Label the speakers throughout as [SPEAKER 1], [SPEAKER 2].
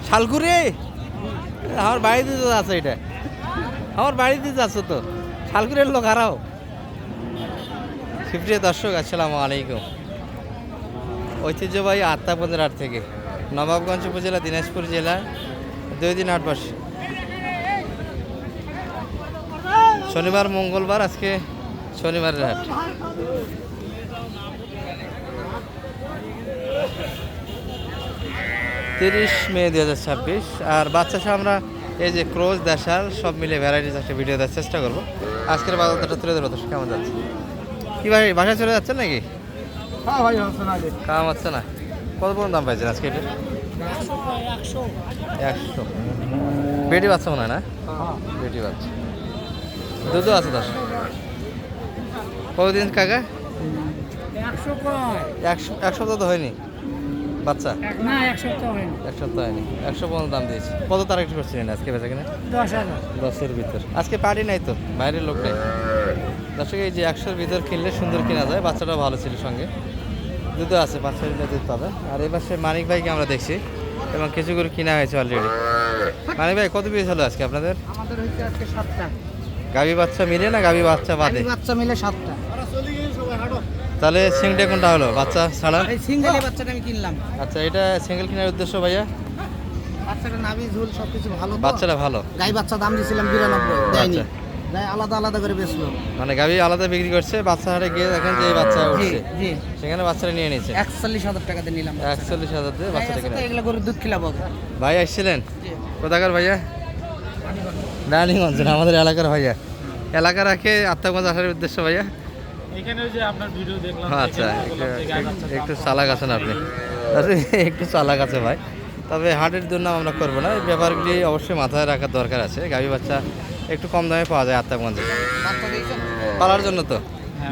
[SPEAKER 1] শালকুড়ি আমার বাড়িতে তো আছে, এটা আমার বাড়িতে আছে তো। শালকুড়ির লোক হারাও। সুপ্রিয় দর্শক, আসসালামু আলাইকুম। ঐতিহ্যবাহী আত্মাপন্দের হাট থেকে নবাবগঞ্জ উপজেলা, দিনাজপুর জেলা, 2 দিন হাট বসে। শনিবার মঙ্গলবার, আজকে শনিবারের হাট। তিরিশ মে 2026। আর বাচ্চা সহ আমরা এই যে ক্রোজ, দেশাল সব মিলে ভ্যারাইটিস একটা ভিডিও দেওয়ার চেষ্টা করবো। আজকের বাজারটা তুলে ধরো। কেমন যাচ্ছে কি ভাই, বাসায় চলে যাচ্ছেন নাকি?
[SPEAKER 2] হ্যাঁ ভাই, হচ্ছে না,
[SPEAKER 1] কাম হচ্ছে না। কত পর্যন্ত দাম পাইছেন আজকে এটা? 100। বেটি বাচ্চা মনে হয় না? বেটি বাচ্চা, দুধও আছে 10। কতদিন কাকা? 1 সপ্তাহ তো হয়নি বাচ্চা?
[SPEAKER 2] না, 1 সপ্তাহ হয়নি।
[SPEAKER 1] 1 সপ্তাহ হয়নি। 100 পর্যন্ত দাম দিয়েছি। কত তারিখ করছিলেন আজকে বেচা কিনা?
[SPEAKER 2] 10,000।
[SPEAKER 1] 10-এর ভিতর। আজকে পার্টি নাই তো, বাইরের লোক নেই। দর্শক, এই যে 100-এর ভিতর কিনলে সুন্দর কেনা যায়। বাচ্চাটাও ভালো ছিল, সঙ্গে দুধও আছে, 5-6 লিটার দুধ পাবে। আর এই পাশে মানিক ভাইকে আমরা দেখছি এবং কিছু করে কিনা হয়েছে অলরেডি। মানিক ভাই, কত পিস হলো আজকে আপনাদের?
[SPEAKER 2] আমাদের হচ্ছে আজকে 7টা
[SPEAKER 1] গাভী বাচ্চা মিলে না গাভী বাচ্চা বাদে?
[SPEAKER 2] বাচ্চা মিলে 7টা।
[SPEAKER 1] তাহলে সিংটা কোনটা হলো বাচ্চা ছাড়া?
[SPEAKER 2] এই সিঙ্গেল বাচ্চাটা আমি কিনলাম।
[SPEAKER 1] আচ্ছা, এটা সিঙ্গেল কেনার উদ্দেশ্য ভাইয়া?
[SPEAKER 2] বাচ্চাটা নাভি ঝুল সবকিছু ভালো তো।
[SPEAKER 1] বাচ্চাটা ভালো।
[SPEAKER 2] গাই বাচ্চা দাম দিয়েছিলাম 92, দেয়নি।
[SPEAKER 1] আচ্ছা।
[SPEAKER 2] গাই আলাদা আলাদা করে বেচলো।
[SPEAKER 1] মানে গাভী আলাদা বিক্রি করছে, বাচ্চা হাটে গিয়ে দেখেন যে এই বাচ্চা
[SPEAKER 2] জি
[SPEAKER 1] উঠছে,
[SPEAKER 2] জি।
[SPEAKER 1] সেখানে বাচ্চাটা নিয়ে নিয়েছে।
[SPEAKER 2] 41,000 টাকা দিয়ে নিলাম।
[SPEAKER 1] 41,000 দিয়ে বাচ্চাটা কিনে।
[SPEAKER 2] এগুলো করে দুধ খিলাবো।
[SPEAKER 1] ভাই আসছিলেন কোথাকার ভাইয়া? রানীগঞ্জ, আমাদের এলাকার ভাইয়া। এলাকা রাখে আত্মাগঞ্জ আসার উদ্দেশ্য ভাইয়া?
[SPEAKER 3] এখানে যে আপনার ভিডিও দেখলাম।
[SPEAKER 1] আচ্ছা, একটু চালাক আছেন আপনি। একটু চালাক আছে ভাই। তবে হাটের জন্য আমরা করবো না, এই ব্যাপারগুলি অবশ্যই মাথায় রাখার দরকার আছে। গাভী বাচ্চা একটু কম দামে পাওয়া যায় আত্মাগঞ্জে।
[SPEAKER 2] বাচ্চা দিয়েছেন
[SPEAKER 1] পালার জন্য তো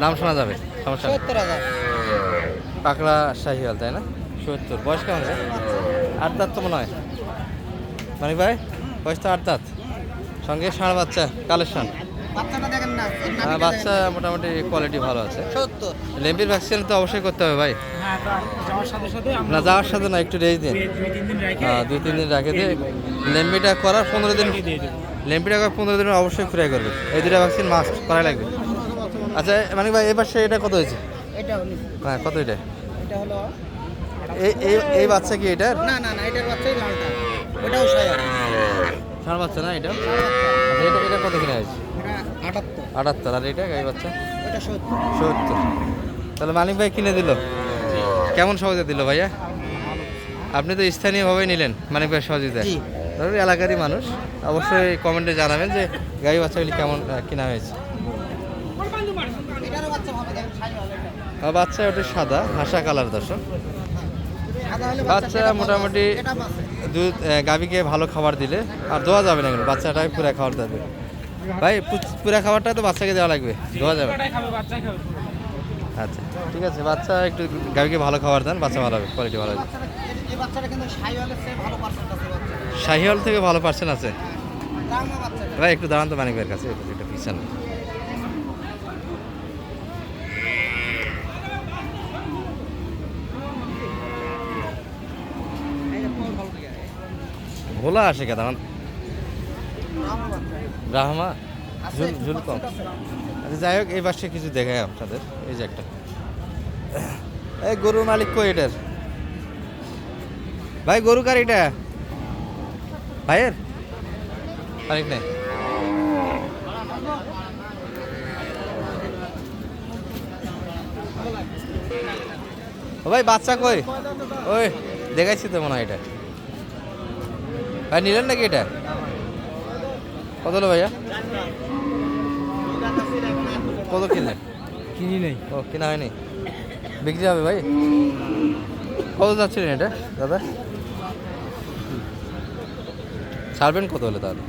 [SPEAKER 1] দাম শোনা যাবে, সমস্যা নেই।
[SPEAKER 2] 70,000।
[SPEAKER 1] পাকড়া শাহিওয়াল, তাই না? 70। বয়স কেমন আছে? 8 দাঁত তো মনে হয় মানিক ভাই, বয়স তো 8 দাঁত। সঙ্গে ষাঁড় বাচ্চা কালেকশন।
[SPEAKER 2] বাচ্চাটা দেখেন না,
[SPEAKER 1] বাচ্চা মোটামুটি কোয়ালিটি ভালো আছে।
[SPEAKER 2] 70।
[SPEAKER 1] লেম্বির ভ্যাকসিন তো অবশ্যই করতে হবে ভাই।
[SPEAKER 3] হ্যাঁ, যাওয়ার সাথে সাথে
[SPEAKER 1] না, যাওয়ার সাথে না, একটু রেস্ট দিন।
[SPEAKER 3] 2-3 দিন রেখে
[SPEAKER 1] 2-3 দিন রাখে দিয়ে লেম্বিটা করার 15 দিন,
[SPEAKER 3] দিয়ে দেবো।
[SPEAKER 1] লেম্বিটা করার 15 দিন অবশ্যই ফ্রাই করবে। এই 2টা ভ্যাকসিন মাস্ট করাই লাগবে। আচ্ছা মানিক ভাই, এবার সে এটা কত হয়েছে?
[SPEAKER 2] এটা হলো,
[SPEAKER 1] হ্যাঁ, কত এটা?
[SPEAKER 2] এটা হলো।
[SPEAKER 1] এই বাচ্চা কি এটার?
[SPEAKER 2] না না না, এটার বাচ্চাই লালটা। ওটাও 60।
[SPEAKER 1] ষাঁড় বাচ্চা না এটা? এটা এটা কত কিনা হয়েছে?
[SPEAKER 2] এটা 78।
[SPEAKER 1] 78। আর এটা গাই বাচ্চা
[SPEAKER 2] এটা 70।
[SPEAKER 1] 70। তাহলে মানিক ভাই কিনে দিল। কেমন সহজে দিল ভাইয়া? আপনি তো স্থানীয়ভাবে নিলেন মানিক ভাই সহযোগিতা।
[SPEAKER 2] জি।
[SPEAKER 1] ধরুন এলাকারই মানুষ, অবশ্যই কমেন্টে জানাবেন যে গাই বাচ্চাগুলি কেমন কিনা হয়েছে।
[SPEAKER 2] এটারও বাচ্চা ভালো, দেখেন সাইজ ভালো এটা।
[SPEAKER 1] আর বাচ্চা ওটা সাদা হাসা কালার। দর্শক,
[SPEAKER 2] সাদা হলে
[SPEAKER 1] বাচ্চা মোটামুটি
[SPEAKER 2] এটা আছে।
[SPEAKER 1] দুধ, গাভীকে ভালো খাবার দিলে আর দোয়া যাবে না, কিন্তু বাচ্চাটাকে পুরা খাবার দেবে ভাই। পুরা খাবারটা তো বাচ্চাকে দেওয়া লাগবে, দোয়া যাবে।
[SPEAKER 3] ওটাই খাবে, বাচ্চাই খাবে।
[SPEAKER 1] আচ্ছা ঠিক আছে, বাচ্চা একটু গাভীকে ভালো খাবার দেন, বাচ্চা ভালো হবে, কোয়ালিটি ভালো হবে।
[SPEAKER 2] এই বাচ্চাটা কিন্তু সাইওয়ালের চেয়ে ভালো পার্সেন্ট আছে বাচ্চা।
[SPEAKER 1] শাহিওয়াল থেকে ভালো পার্সেন্ট আছে
[SPEAKER 2] দাম না বাচ্চাটা।
[SPEAKER 1] ভাই। একটু দাঁড়ান তো মানিক ভাইয়ের কাছে, এটা পিছন। ভোলা আসে কে দাঁড়ান? ব্রাহ্মা ঝুল ঝুল কম। আচ্ছা যাই হোক, এই পাশে কিছু দেখায় আপনাদের। এই যে একটা, এই গরুর মালিক কই এটার? ভাই গরু কার এটা? ভাইয়ের মালিক নেই। ও ভাই, বাচ্চা কই? ওই দেখাইছি তো মনে হয় এটা। ভাই নিলেন নাকি এটা? কত হলো ভাইয়া? কত কিনলেন?
[SPEAKER 3] কিনি নেই।
[SPEAKER 1] ও, কেনা হয়নি, বিক্রি হবে ভাই। কত যাচ্ছিলেন এটা দাদা? ছাড়বেন কত হলে তাহলে?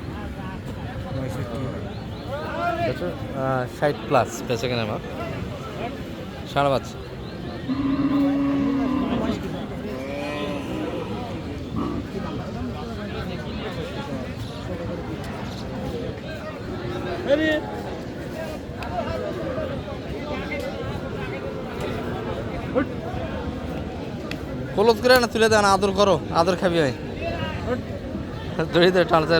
[SPEAKER 1] 60+ বেঁচে কেনা আমার ষাঁড় বাচ্চা। হলুদ করে না তুলে দেন, আদর করো, আদর খাবি হয় দড়ি দে টানতে।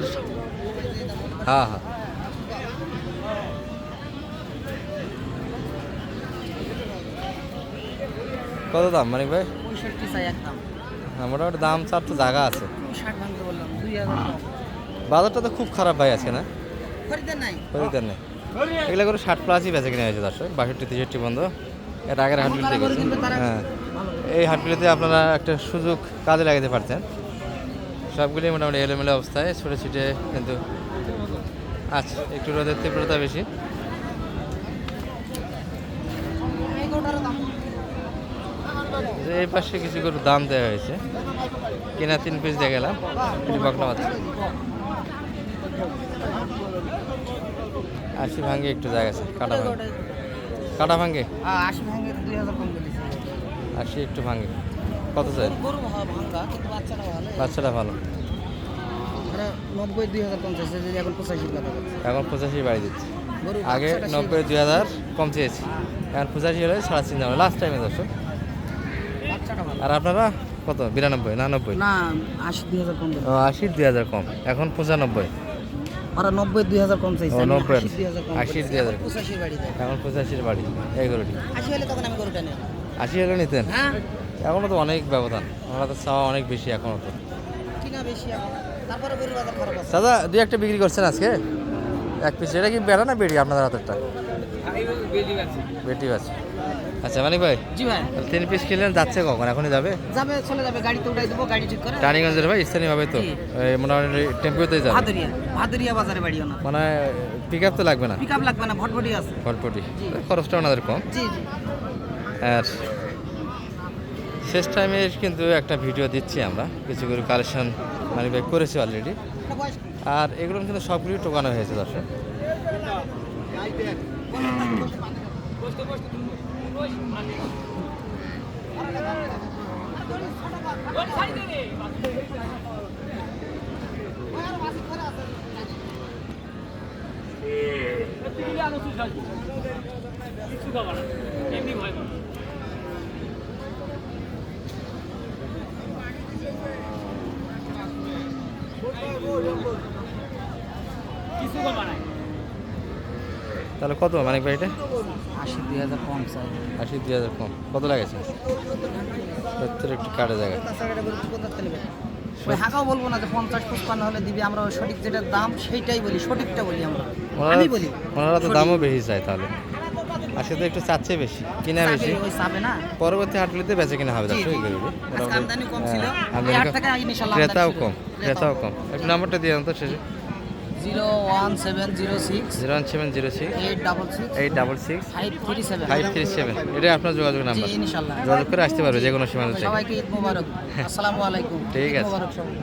[SPEAKER 1] হ্যাঁ হ্যাঁ, কত দাম মানিক ভাই?
[SPEAKER 2] 65 চাই একদম।
[SPEAKER 1] মোটামুটি দাম চার তো জায়গা আছে।
[SPEAKER 2] 60 ভাঙতে বললাম 2000
[SPEAKER 1] বাজারটা তো খুব খারাপ ভাই আছে না,
[SPEAKER 2] খরিদার নাই।
[SPEAKER 1] খরিদার নেই। এগুলো করে 60 প্লাসই বেচে কিনে হয়েছে দর্শক, 62-63 বন্ধ। এর আগের হাটগুলিতে গেছে। হ্যাঁ, এই হাটগুলিতে আপনারা একটা সুযোগ কাজে লাগাতে পারতেন। সবগুলি মোটামুটি এলোমেলো অবস্থায় ছোটো ছিটে, কিন্তু আচ্ছা একটু রোদের তীব্রতা বেশি।
[SPEAKER 2] এই গোটার দাম
[SPEAKER 1] যে এই পাশে কিছু করে দাম দেওয়া হয়েছে, কেনা 3 পিস দিয়ে গেলাম, একটু বকলা আছে। 80 ভাঙ্গে একটু জায়গা আছে, কাটা ভাঙ্গে, কাটা ভাঙ্গে
[SPEAKER 2] 80 ভাঙে 2000 কম করে দিছি।
[SPEAKER 1] 80 একটু ভাঙ্গে। কত চাই?
[SPEAKER 2] গরু ভাঙা কিন্তু বাচ্চাটা ভালো।
[SPEAKER 1] বাচ্চাটা ভালো,
[SPEAKER 2] আরে 90 2000 কম চাইছে, যদি এখন 85 কথা বলছে।
[SPEAKER 1] এখন 85 বাড়ি দিচ্ছে।
[SPEAKER 2] গরু
[SPEAKER 1] আগে
[SPEAKER 2] বাচ্চাটা
[SPEAKER 1] 90-2000 কম চেয়েছি, এখন 85 হলে 3.5 হবে লাস্ট টাইমে দর্শক।
[SPEAKER 2] বাচ্চাটা ভালো।
[SPEAKER 1] আর আপনারা কত? 92 না 90?
[SPEAKER 2] না 80 2000 কম দিছে।
[SPEAKER 1] 80 2000 কম, এখন 95।
[SPEAKER 2] ওরা 90 2000 কম চাইছে।
[SPEAKER 1] ও,
[SPEAKER 2] আমি
[SPEAKER 1] 90
[SPEAKER 2] 80 2000 কম
[SPEAKER 1] 80
[SPEAKER 2] করেছি।
[SPEAKER 1] 2000
[SPEAKER 2] 85 বাড়ি দেয়।
[SPEAKER 1] এখন 85 বাড়ি এই গরুটি।
[SPEAKER 2] 80 হলে তখন আমি গরুটা নেব।
[SPEAKER 1] 80 হলে নিতেন?
[SPEAKER 2] হ্যাঁ,
[SPEAKER 1] এখনও তো অনেক ব্যবধান, আমরা তো চাওয়া অনেক বেশি এখনও তো।
[SPEAKER 2] কিনা বেশি এখন। তারপরে গরুর বাজার খারাপ আছে।
[SPEAKER 1] দাদা 2-1টা বিক্রি করছেন আজকে? এক পিস। এটা কি বেড়া না বেড়ি আপনাদের হাতেরটা? বেটি আছে। আচ্ছা মানিক ভাই,
[SPEAKER 2] জি ভাই।
[SPEAKER 1] 3 পিস কিনলেন, যাচ্ছে কখন? এখনই যাবে?
[SPEAKER 2] যাবে, চলে যাবে, গাড়িতে উঠাই দেবো, গাড়ি ঠিক করে।
[SPEAKER 1] টানিগঞ্জের ভাই স্থানীয়ভাবে তো
[SPEAKER 2] জি।
[SPEAKER 1] এই মোটামুটি টেম্পুতেই যাবে,
[SPEAKER 2] ভাদুরিয়া বাজারে বাড়িও না।
[SPEAKER 1] মানে পিক আপ তো লাগবে না,
[SPEAKER 2] পিকআপ লাগবে না, ভটভটি আছে।
[SPEAKER 1] ফটফটি, খরচটা ওনাদের কম।
[SPEAKER 2] জি জি।
[SPEAKER 1] আর শেষ টাইমে কিন্তু একটা ভিডিও দিচ্ছি আমরা, কিছু করে কালেকশন মানিক ভাই করেছি অলরেডি।
[SPEAKER 2] এটা বয়স কি?
[SPEAKER 1] আর এগুলো কিন্তু সবগুলি টোকানো হয়েছে দর্শক। তাহলে কত মানিক ভাই এটা?
[SPEAKER 2] 80 2000 কম চাই।
[SPEAKER 1] 80 2000 কম। কত লাগেছে? 70 একটু কাটা জায়গা।
[SPEAKER 2] তাছাড়া এটা গরু কি করতে নেবে? ওই হাঁকাও বলবো না যে 50 55 হলে দিবি, আমরা ওই সঠিক যেটা দাম সেইটাই বলি, সঠিকটা বলি আমরা। আমি বলি
[SPEAKER 1] ওনারা তো দামও বেশি চায়, তাহলে আসলে তো একটু চাচ্ছে বেশি, কিনা বেশি।
[SPEAKER 2] ওই চাবে না।
[SPEAKER 1] পরবর্তী হাটগুলিতে বেচে কিনা হবে দর্শক এই গরুটি।
[SPEAKER 2] আজকে আমদানি কম ছিল।
[SPEAKER 1] আমদানি
[SPEAKER 2] এই হাট
[SPEAKER 1] কম,
[SPEAKER 2] থেকে ইনশাআল্লাহ
[SPEAKER 1] ক্রেতাও
[SPEAKER 2] আমদানি
[SPEAKER 1] কম,
[SPEAKER 2] শুরু।
[SPEAKER 1] ক্রেতাও কম। একটু নাম্বারটা দিয়ে দেন তো শেষে।
[SPEAKER 2] 01706
[SPEAKER 1] 01706
[SPEAKER 2] 866
[SPEAKER 1] 866
[SPEAKER 2] 537।
[SPEAKER 1] 537, এটাই আপনার যোগাযোগ নাম্বার।
[SPEAKER 2] জি ইনশাআল্লাহ।
[SPEAKER 1] যোগাযোগ করে আসতে পারবে যে কোনো সীমান্ত থেকে।
[SPEAKER 2] সবাইকে ঈদ মোবারক। আসসালামু আলাইকুম।
[SPEAKER 1] ঠিক
[SPEAKER 2] ঈদ
[SPEAKER 1] আছে।
[SPEAKER 2] মোবারক সবাই।